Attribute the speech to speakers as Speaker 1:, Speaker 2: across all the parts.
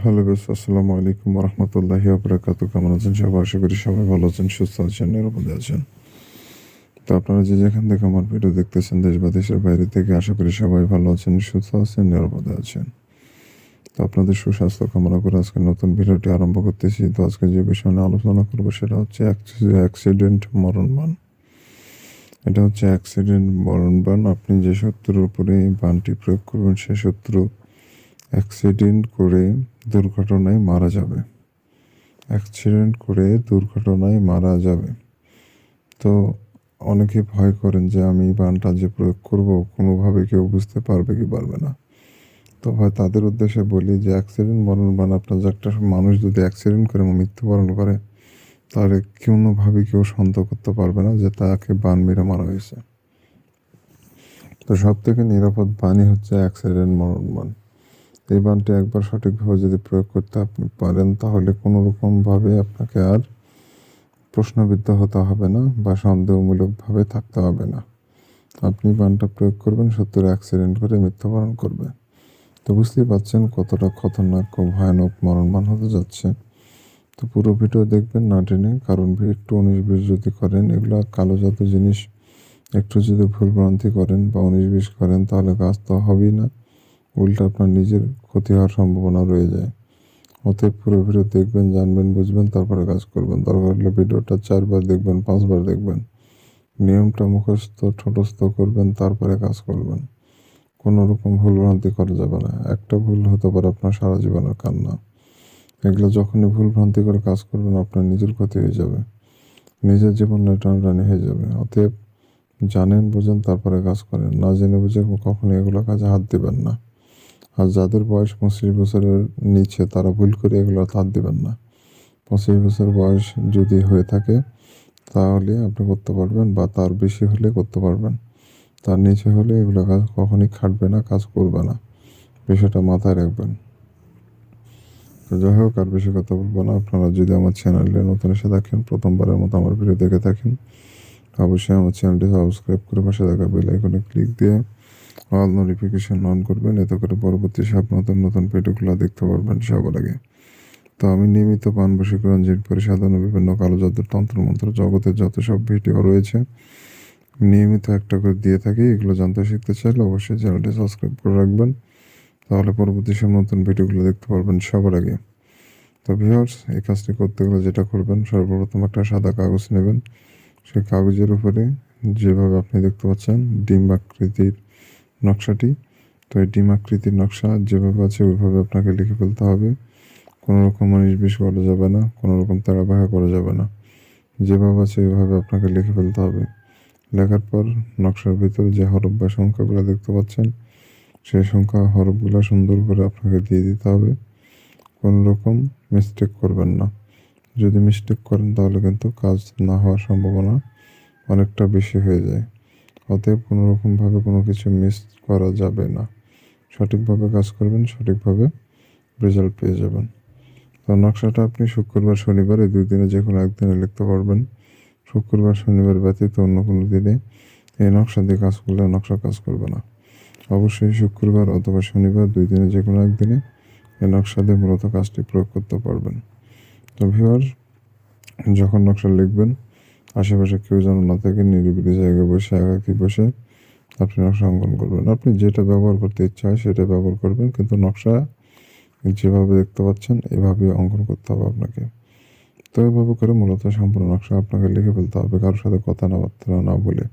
Speaker 1: Hello guys, আসসালামু আলাইকুম রহমতুল্লাহি ওয়া কেমন আছেন সবাই? আশা করি সবাই ভালো আছেন, সুস্থ আছেন, নিরাপদে আছেন। তো আপনারা যে যেখান থেকে আমার ভিডিও দেখতেছেন, দেশ বা দেশের বাইরে থেকে, আশা করি সবাই ভালো আছেন, সুস্থ আছেন, নিরাপদে আছেন। তো আপনাদের সুস্বাস্থ্য কামনা করে আজকে নতুন ভিডিওটি আরম্ভ করতেছি। তো আজকে যে বিষয় নিয়ে আলোচনা করবো সেটা হচ্ছে অ্যাক্সিডেন্ট মরণবান। এটা হচ্ছে অ্যাক্সিডেন্ট মরণবান। আপনি যে শত্রুর উপরে এই বানটি প্রয়োগ করবেন, সে শত্রু অ্যাক্সিডেন্ট করে দুর্ঘটনায় মারা যাবে। অ্যাক্সিডেন্ট করে দুর্ঘটনায় মারা যাবে। তো অনেকে ভয় করেন যে আমি এই বানটা যে প্রয়োগ করব, কোনোভাবে কেউ বুঝতে পারবে কি পারবে না। তো হয় তাদের উদ্দেশ্যে বলি যে অ্যাক্সিডেন্ট মরণ বান, আপনার যে একটা মানুষ যদি অ্যাক্সিডেন্ট করে মৃত্যুবরণ করে, তাহলে কোনোভাবে কেউ সন্দেহ করতে পারবে না যে তাকে বান মেরে মারা হয়েছে। তো সব থেকে নিরাপদ বানই হচ্ছে অ্যাক্সিডেন্ট মরণ বান। এই বানটি একবার সঠিকভাবে যদি প্রয়োগ করতে আপনি পারেন, তাহলে কোনো রকমভাবে আপনাকে আর প্রশ্নবিদ্ধ হতে হবে না বা সন্দেহমূলকভাবে থাকতে হবে না। আপনি বানটা প্রয়োগ করবেন, শত্রুর অ্যাক্সিডেন্ট করে মৃত্যুবরণ করবে। তো বুঝতেই পারছেন কতটা খতরনাক ও ভয়ানক মরণবান হতে যাচ্ছে। তো পুরো ভিডিও দেখবেন না টেনে, কারণ একটু 19-20 যদি করেন, এগুলো কালো জাতীয় জিনিস, একটু যদি ভুলভ্রান্তি করেন বা 19-20 করেন, তাহলে কাজ তো হবেই না, উল্টা আপনার নিজের ক্ষতি হওয়ার সম্ভাবনা রয়ে যায়। অতএব পুরো ভিডিও দেখবেন, জানবেন, বুঝবেন, তারপরে কাজ করবেন। দরকার হলে ভিডিওটা 4 বার দেখবেন, 5 বার দেখবেন। নিয়মটা মুখস্থ ঠোঁটস্থ করবেন, তারপরে কাজ করবেন। কোনো রকম ভুলভ্রান্তি করা যাবে না। একটা ভুল হতে পারে আপনার সারা জীবনের কান্না। এগুলো যখনই ভুলভ্রান্তি করে কাজ করবেন, আপনার নিজের ক্ষতি হয়ে যাবে, নিজের জীবন টানাটানি হয়ে যাবে। অতএব জানেন, বুঝেন, তারপরে কাজ করেন। না জেনে বুঝে কখনই এগুলো কাজে হাত দিবেন না। আর যাদের বয়স 25 বছরের নিচে, তারা ভুল করে এগুলো হাত দিবেন না। 25 বছর বয়স যদি হয়ে থাকে, তাহলে আপনি করতে পারবেন, বা তার বেশি হলে করতে পারবেন। তার নিচে হলে এগুলো কাজ কখনই খাটবে না, কাজ করবে না। বিষয়টা মাথায় রাখবেন। তো যাই হোক, আর বেশি কথা বলবো না। আপনারা যদি আমার চ্যানেলে নতুন এসে থাকেন, প্রথমবারের মতো আমার ভিডিও দেখে থাকেন, অবশ্যই আমার চ্যানেলটি সাবস্ক্রাইব করে পাশে থাকা বেল আইকনে ক্লিক দিয়ে অল নোটিফিকেশন অন করবেন। এতে করে পরবর্তী সব নতুন নতুন ভিডিওগুলো দেখতে পারবেন সবার আগে। তো আমি নিয়মিত পান বশীকরণ, জিন পরিসাধন ও বিভিন্ন কালো জাদুর তন্ত্রমন্ত্র জগতের যত সব ভিডিও রয়েছে, নিয়মিত একটা করে দিয়ে থাকি। এগুলো জানতে শিখতে চাইলে অবশ্যই চ্যানেলটি সাবস্ক্রাইব করে রাখবেন, তাহলে পরবর্তী সব নতুন ভিডিওগুলো দেখতে পারবেন সবার আগে। তো ভিউয়ার্স, এই কাজটি করতে গেলে যেটা করবেন, সর্বপ্রথম একটা সাদা কাগজ নেবেন। সেই কাগজের উপরে যেভাবে আপনি দেখতে পাচ্ছেন ডিম আকৃতির নকশাটি, তো এই ডিম আকৃতির নকশা যেভাবে আছে ওইভাবে আপনাকে লিখে ফেলতে হবে। কোনো রকম 19-20 করা যাবে না, কোনো রকম তাড়াবাড়া করা যাবে না। যেভাবে আছে ওইভাবে আপনাকে লিখে ফেলতে হবে। লেখার পর নকশার ভিতরে যে হরফ বা সংখ্যাগুলো দেখতে পাচ্ছেন, সেই সংখ্যা হরফগুলো সুন্দর করে আপনাকে দিয়ে দিতে হবে। কোনো রকম মিস্টেক করবেন না। যদি মিস্টেক করেন, তাহলে কিন্তু কাজ না হওয়ার সম্ভাবনা অনেকটা বেশি হয়ে যায়। অতএব কোনো রকমভাবে কোনো কিছু মিস করা যাবে না। সঠিকভাবে কাজ করবেন, সঠিকভাবে রেজাল্ট পেয়ে যাবেন। তো নকশাটা আপনি শুক্রবার শনিবার এই 2 দিনে যে কোনো একদিনে লিখতে পারবেন। শুক্রবার শনিবার ব্যতীত অন্য কোনো দিনে এই নকশা দিয়ে কাজ করলে নকশা কাজ করবে না। অবশ্যই শুক্রবার অথবা শনিবার 2 দিনে যে কোনো একদিনে এই নকশা দিয়ে মূলত কাজটি প্রয়োগ করতে পারবেন। তো ভিউয়ার, যখন নকশা লিখবেন, আশেপাশে কেউ যেন না থাকে, নিরিবিলি জায়গায় বসে একাকী বসে আপনি নকশা অঙ্কন করবেন। আপনি যেটা ব্যবহার করতে ইচ্ছা হয় সেটা ব্যবহার করবেন, কিন্তু নকশা যেভাবে দেখতে পাচ্ছেন এভাবে অঙ্কন করতে হবে আপনাকে। তো এভাবে করে মূলত সম্পূর্ণ নকশা আপনাকে লিখে ফেলতে হবে, কারোর সাথে কথা না না বলে।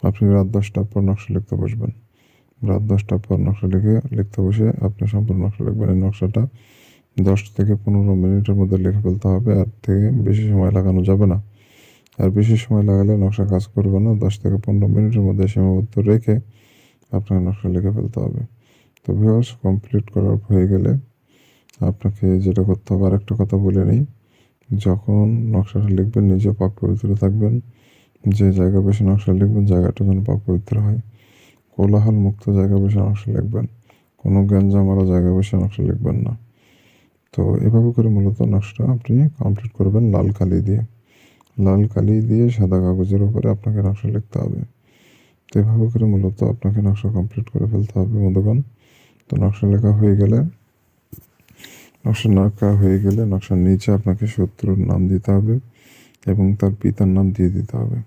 Speaker 1: আপনি রাত 10টার পর নকশা লিখতে বসবেন। রাত 10টার পর নকশা লিখতে বসে আপনি সম্পূর্ণ নকশা লিখবেন। এই নকশাটা 10 থেকে 15 মিনিটের মধ্যে লিখে ফেলতে হবে। আর থেকে বেশি সময় লাগানো যাবে না। আর বেশি সময় লাগালে নকশা কাজ করবে না। 10 থেকে 15 মিনিটের মধ্যে সীমাবদ্ধ রেখে আপনাকে নকশা লিখে ফেলতে হবে। তো ভিউয়ার্স, কমপ্লিট করার হয়ে গেলে আপনাকে যেটা করতে হবে, আরেকটা কথা বলে নিই। যখন নকশাটা লিখবেন, নিজে পাক পবিত্র থাকবেন। যে জায়গা বেশি নকশা লিখবেন, জায়গাটা যেন পাক পবিত্র হয়। কোলাহল মুক্ত জায়গা বেশি নকশা লিখবেন। কোনো গ্যাঞ্জামালা জায়গা বেশি নকশা লিখবেন না। তো এভাবে করে মূলত নকশাটা আপনি কমপ্লিট করবেন লাল কালি দিয়ে। লাল কালি দিয়ে সাদা কাগজের উপরে আপনাকে নকশা লিখতে হবে। তো এভাবে করে মূলত আপনাকে নকশা কমপ্লিট করে ফেলতে হবে বন্ধুগণ। তো নকশা লেখা হয়ে গেলে নকশা আঁকা হয়ে গেলে নকশার নিচে আপনাকে শত্রুর নাম দিতে হবে এবং তার পিতার নাম দিয়ে দিতে হবে।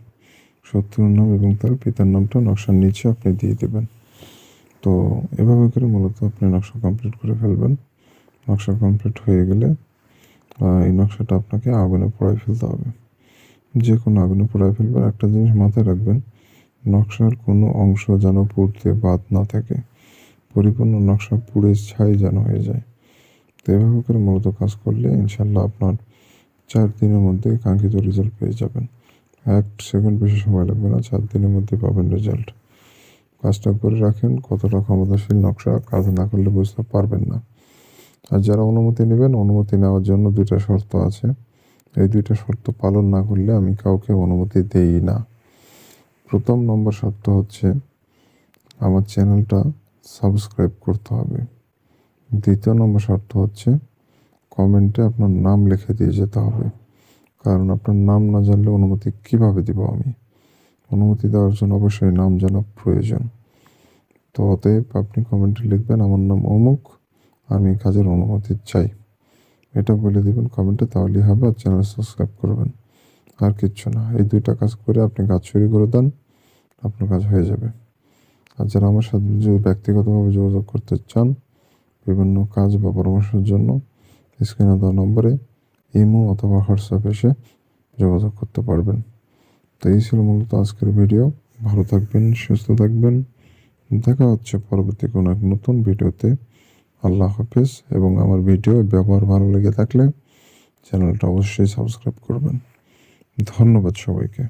Speaker 1: শত্রুর নাম এবং তার পিতার নামটা নকশার নিচে আপনি দিয়ে দেবেন। তো এভাবে করে মূলত আপনি নকশা কমপ্লিট করে ফেলবেন। নকশা কমপ্লিট হয়ে গেলে এই নকশাটা আপনাকে আগুনে পোড়ায় ফেলতে হবে। যে কোনো আগুনে পোড়ায় ফেলবেন। একটা জিনিস মাথায় রাখবেন, নকশার কোনো অংশ যেন পুড়তে বাদ না থাকে। পরিপূর্ণ নকশা পুড়ে ছাই যেন হয়ে যায়। তো এভাবে করে মূলত কাজ করলে ইনশাল্লাহ আপনার 4 দিনের মধ্যে কাঙ্ক্ষিত রেজাল্ট পেয়ে যাবেন। 1 সেকেন্ড বেশি সময় লাগবে না, 4 দিনের মধ্যে পাবেন রেজাল্ট। কাজটা করে রাখেন। কতটা ক্ষমতাশীল নকশা, কাজ না করলে বুঝতে পারবেন না। আর যারা অনুমতি নেবেন, অনুমতি নেওয়ার জন্য 2টা শর্ত আছে। এই 2টা শর্ত পালন না করলে আমি কাউকে অনুমতি দেই না। প্রথম নম্বর শর্ত হচ্ছে আমার চ্যানেলটা সাবস্ক্রাইব করতে হবে। দ্বিতীয় নম্বর শর্ত হচ্ছে কমেন্টে আপনার নাম লিখে দিয়ে যেতে হবে। কারণ আপনার নাম না জানলে অনুমতি কিভাবে দিব আমি? অনুমতি দেওয়ার জন্য অবশ্যই নাম জানা প্রয়োজন। তো অতএব আপনি কমেন্টে লিখবেন আমার নাম অমুক, আমি কাজের অনুমতি চাই। এটা বলে দিবেন কমেন্টে, তাহলেই হবে। আর চ্যানেল সাবস্ক্রাইব করবেন, আর কিচ্ছু না। এই 2টা কাজ করে আপনি কাজ শুরু করে দেন, আপনার কাজ হয়ে যাবে। আর যারা আমার সাথে যদি ব্যক্তিগতভাবে যোগাযোগ করতে চান বিভিন্ন কাজ বা পরামর্শের জন্য, স্ক্রিনে দেওয়া নম্বরে ইমো অথবা হোয়াটসঅ্যাপ এসে যোগাযোগ করতে পারবেন। তো এই ছিল মূলত আজকের ভিডিও। ভালো থাকবেন, সুস্থ থাকবেন। দেখা হচ্ছে পরবর্তী কোনো এক নতুন ভিডিওতে। আল্লাহ হাফেজ। এবং আমার ভিডিও ব্যবহার ভালো লেগে থাকলে চ্যানেলটা অবশ্যই সাবস্ক্রাইব করবেন। ধন্যবাদ সবাইকে।